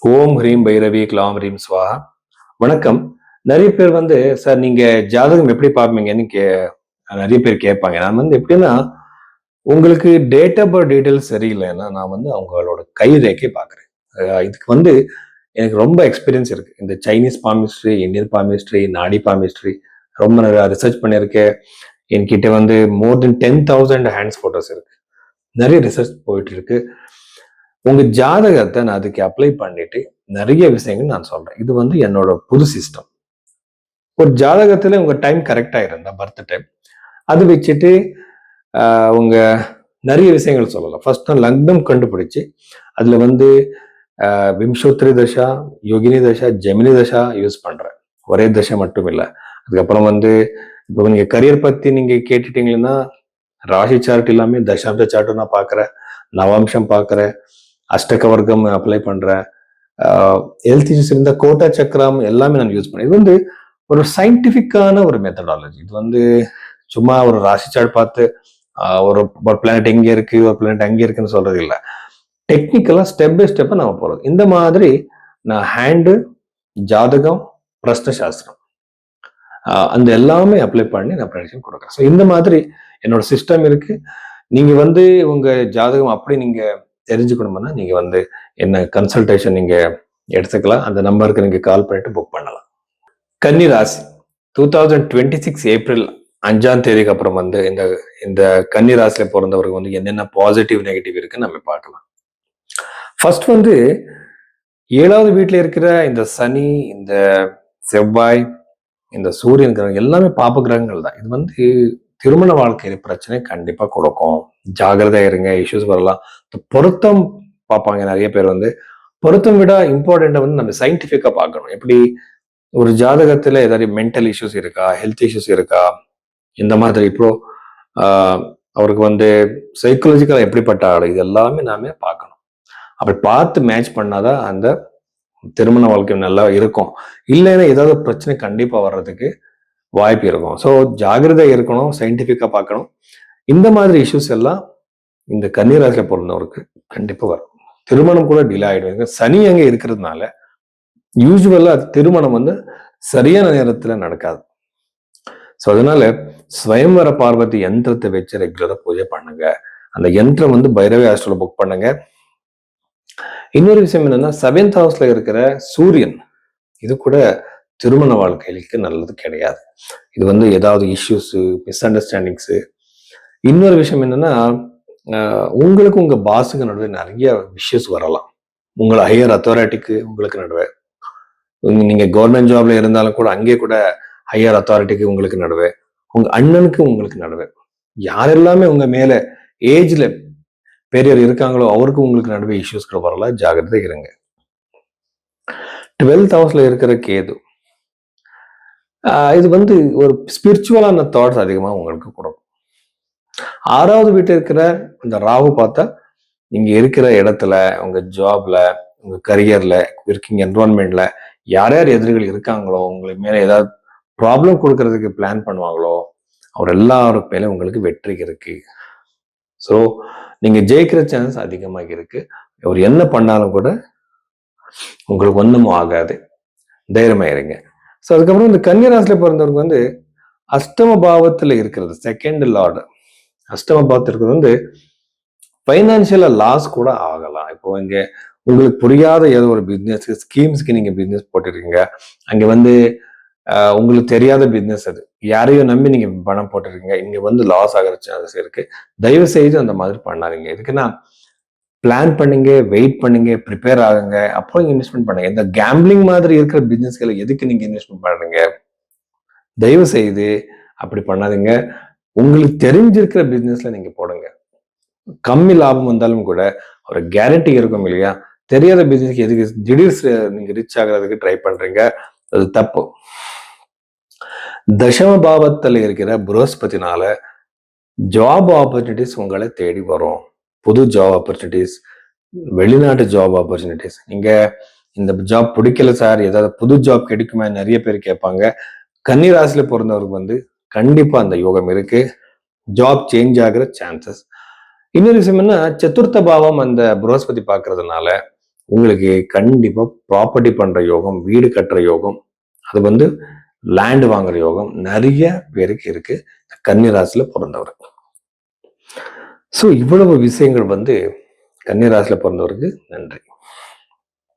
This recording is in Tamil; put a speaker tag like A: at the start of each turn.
A: ஓம் ஹ்ரீம் பைரவி க்லாம் ஹ்ரீம் ஸ்வாஹா. வணக்கம். நிறைய பேர் சார் நீங்க ஜாதகம் எப்படி பார்ப்பீங்கன்னு நிறைய பேர் கேட்பாங்க. நான் எப்படின்னா, உங்களுக்கு டேட் ஆஃப் பர்த் டீடைல்ஸ் சரியில்லைன்னா நான் அவங்களோட கை ரேகை பார்க்குறேன். இதுக்கு எனக்கு ரொம்ப எக்ஸ்பீரியன்ஸ் இருக்கு. இந்த சைனீஸ் பாமிஸ்ட்ரி, இந்தியன் பாமிஸ்ட்ரி, நாடி பாமிஸ்ட்ரி ரொம்ப நிறைய ரிசர்ச் பண்ணியிருக்கேன். என்கிட்ட மோர் தென் 10,000 ஹேண்ட்ஸ் போட்டோஸ் இருக்கு. நிறைய ரிசர்ச் போயிட்டு இருக்கு. உங்க ஜாதகத்தை நான் அதுக்கு அப்ளை பண்ணிட்டு நிறைய விஷயங்கள் நான் சொல்றேன். இது என்னோட புது சிஸ்டம். ஒரு ஜாதகத்துல உங்க டைம் கரெக்டா இருந்தா பர்த் டைம் அது வச்சுட்டு உங்க நிறைய விஷயங்கள் சொல்லலாம். ஃபர்ஸ்ட் நான் லக்னம் கண்டுபிடிச்சு அதுல விம்சோத்ரி தசா, யோகினி தசா, ஜெமினி தசா யூஸ் பண்றேன். ஒரே தசை மட்டும் இல்லை. அதுக்கப்புறம் இப்போ நீங்க கரியர் பத்தி நீங்க கேட்டுட்டீங்கன்னா ராசி சார்ட் எல்லாமே தசாப்த சார்ட்டும் நான் பார்க்குறேன், நவாம்சம் பார்க்குறேன், அஷ்டக வர்க்கம் அப்ளை பண்றேன், ஹெல்த் இஷ்யூஸ் இருந்த கோட்டா சக்கரம் எல்லாமே நான் யூஸ் பண்ணேன். இது ஒரு சயின்டிபிக்கான ஒரு மெத்தடாலஜி. இது சும்மா ஒரு ராசி சார்ட் பார்த்து ஒரு பிளானட் எங்க இருக்கு, ஒரு பிளானட் அங்கே இருக்குன்னு சொல்றது இல்லை. டெக்னிக்கலா ஸ்டெப் பை ஸ்டெப்பா நம்ம போறது. இந்த மாதிரி நான் ஹேண்டு, ஜாதகம், பிரஸ்ன சாஸ்திரம் அந்த எல்லாமே அப்ளை பண்ணி நான் ப்ரெடிக்ஷன் கொடுக்குறேன். ஸோ இந்த மாதிரி என்னோட சிஸ்டம் இருக்கு. நீங்க உங்க ஜாதகம் அப்படி நீங்க தெரிஞ்சுக்கணும்னா நீங்க என்ன கன்சல்டேஷன் நீங்க எடுத்துக்கலாம். அந்த நம்பருக்கு நீங்க கால் பண்ணிட்டு புக் பண்ணலாம். கன்னி ராசி 2026 ஏப்ரல் 5ஆம் தேதிக்கு அப்புறம் இந்த இந்த கன்னி ராசியில பிறந்தவருக்கு என்னென்ன பாசிட்டிவ் நெகட்டிவ் இருக்குன்னு நம்ம பார்க்கலாம். ஃபர்ஸ்ட் 7வது வீட்டுல இருக்கிற இந்த சனி, இந்த செவ்வாய், இந்த சூரியன் கிரகம் எல்லாமே பாப கிரகங்கள் தான். இது திருமண வாழ்க்கையில பிரச்சனை கண்டிப்பா கொடுக்கும். ஜாகிரதையா இருங்க, இஷ்யூஸ் வரலாம். பொருத்தம் பார்ப்பாங்க நிறைய பேர். பொருத்தம் விட இம்பார்ட்டன்ட்டா நம்ம சயின்டிபிக்கா பார்க்கணும். எப்படி ஒரு ஜாதகத்துல ஏதாவது மென்டல் இஷ்யூஸ் இருக்கா, ஹெல்த் இஷ்யூஸ் இருக்கா, இந்த மாதிரி இப்போ அவருக்கு சைக்கோலஜிக்கலா எப்படிப்பட்ட ஆளு, இது எல்லாமே நாம பார்க்கணும். அப்படி பார்த்து மேட்ச் பண்ணாதான் அந்த திருமண வாழ்க்கை நல்லா இருக்கும். இல்லைன்னா ஏதாவது பிரச்சனை கண்டிப்பா வர்றதுக்கு வாய்ப்பு இருக்கும். ஸோ ஜாகிரதை இருக்கணும், சயின்டிபிக்கா பார்க்கணும். இந்த மாதிரி இஷ்யூஸ் எல்லாம் இந்த கன்னிராசியில பிறந்தவருக்கு கண்டிப்பா வரும். திருமணம் கூட டிலே ஆயிடும். சனி அங்க இருக்கிறதுனால யூஸ்வலா திருமணம் சரியான நேரத்துல நடக்காது. ஸோ அதனால ஸ்வயம்வர பார்வதி யந்திரத்தை வச்சு ரெகுலரா பூஜை பண்ணுங்க. அந்த யந்திரம் பைரவி ஆஸ்ட்ரோல புக் பண்ணுங்க. இன்னொரு விஷயம் என்னன்னா 7th ஹவுஸ்ல இருக்கிற சூரியன் இது கூட திருமண வாழ்க்கைக்கு நல்லது கிடையாது. இது ஏதாவது இஷ்யூஸ், மிஸ் அண்டர்ஸ்டாண்டிங்ஸ். இன்னொரு விஷயம் என்னன்னா உங்களுக்கு உங்க பாஸுக்கு நடுவே நிறைய விஷயஸ் வரலாம். உங்களை ஹையர் அத்தாரிட்டிக்கு உங்களுக்கு நடுவே, நீங்க கவர்மெண்ட் ஜாப்ல இருந்தாலும் கூட அங்கே கூட ஹையர் அத்தாரிட்டிக்கு உங்களுக்கு நடுவே, உங்க அண்ணனுக்கு உங்களுக்கு நடுவே, யாரெல்லாமே உங்க மேல ஏஜ்ல பெரியவர் இருக்காங்களோ அவருக்கு உங்களுக்கு நடுவே இஷ்யூஸ்கள் வரலாம். ஜாகிரதை இருங்க. 12th ஹவுஸ்ல இருக்கிற கேது இது ஒரு ஸ்பிரிச்சுவலான தாட்ஸ் அதிகமா உங்களுக்கு கொடுக்கும். 6வது வீட்டில் இருக்கிற இந்த ராகு பார்த்தா நீங்க இருக்கிற இடத்துல, உங்க ஜாப்ல, உங்க கரியர்ல, ஒர்க்கிங் என்வரான்மெண்ட்ல யார் யார் எதிரிகள் இருக்காங்களோ, உங்களுக்கு மேல ஏதாவது ப்ராப்ளம் கொடுக்கறதுக்கு பிளான் பண்ணுவாங்களோ அவர் எல்லாரும் மேல உங்களுக்கு வெற்றி இருக்கு. ஸோ நீங்க ஜெயிக்கிற சான்ஸ் அதிகமாக இருக்கு. அவர் என்ன பண்ணாலும் கூட உங்களுக்கு ஒண்ணும் ஆகாது. தைரியமா இருங்க. ஸோ அதுக்கப்புறம் இந்த கன்னிராசியில பிறந்தவருக்கு அஷ்டம பாவத்துல இருக்கிறது, செகண்ட் லார்டு அஷ்டம பாவத்தில் இருக்கிறது பைனான்சியலா லாஸ் கூட ஆகலாம். இப்போ இங்க உங்களுக்கு புரியாத ஏதோ ஒரு பிசினஸ் ஸ்கீம்ஸ்க்கு நீங்க பிசினஸ் போட்டிருக்கீங்க. அங்க உங்களுக்கு தெரியாத பிசினஸ், அது யாரையும் நம்பி நீங்க பணம் போட்டிருக்கீங்க, இங்க லாஸ் ஆகிற சான்சஸ் இருக்கு. தயவு செய்து அந்த மாதிரி பண்ணாதீங்க. இதுக்குன்னா பிளான் பண்ணுங்க, வெயிட் பண்ணுங்க, ப்ரிப்பேர் ஆகுங்க, அப்புறம் இன்வெஸ்ட்மெண்ட் பண்ணுங்க. இந்த கேம்பிளிங் மாதிரி இருக்கிற பிசினஸ்களை எதுக்கு நீங்க இன்வெஸ்ட்மெண்ட் பண்ணுறீங்க? தயவு செய்து அப்படி பண்ணாதீங்க. உங்களுக்கு தெரிஞ்சிருக்கிற பிசினஸ்ல நீங்க போடுங்க. கம்மி லாபம் வந்தாலும் கூட ஒரு கேரண்டி இருக்கும் இல்லையா? தெரியாத பிசினஸ்க்கு எதுக்கு திடீர் நீங்க ரிச் ஆகிறதுக்கு ட்ரை பண்றீங்க? அது தப்பு. தசம பாவத்தில் இருக்கிற புரஸ்பதினால ஜாப் ஆப்பர்ச்சுனிட்டிஸ் உங்களை தேடி வரும். புது ஜாப் ஆப்பர்ச்சுனிட்டிஸ், வெளிநாட்டு ஜாப் ஆப்பர்ச்சுனிட்டிஸ். நீங்க இந்த ஜாப் பிடிக்கல சார், ஏதாவது புது ஜாப் கிடைக்குமா நிறைய பேர் கேட்பாங்க. கன்னிராசியில பிறந்தவருக்கு கண்டிப்பா அந்த யோகம் இருக்கு. ஜாப் சேஞ்ச் ஆகிற சான்சஸ். இன்னொரு விஷயம் என்ன, சதுர்த்த பாவம் அந்த புரஸ்பதி பார்க்கறதுனால உங்களுக்கு கண்டிப்பா ப்ராப்பர்ட்டி பண்ற யோகம், வீடு கட்டுற யோகம், அது வந்து லேண்ட் வாங்குற யோகம் நிறைய பேருக்கு இருக்கு கன்னி ராசியில பிறந்தவர். ஸோ இவ்வளவு விஷயங்கள் வந்து கன்னி ராசியில பிறந்தவருக்கு நன்றி.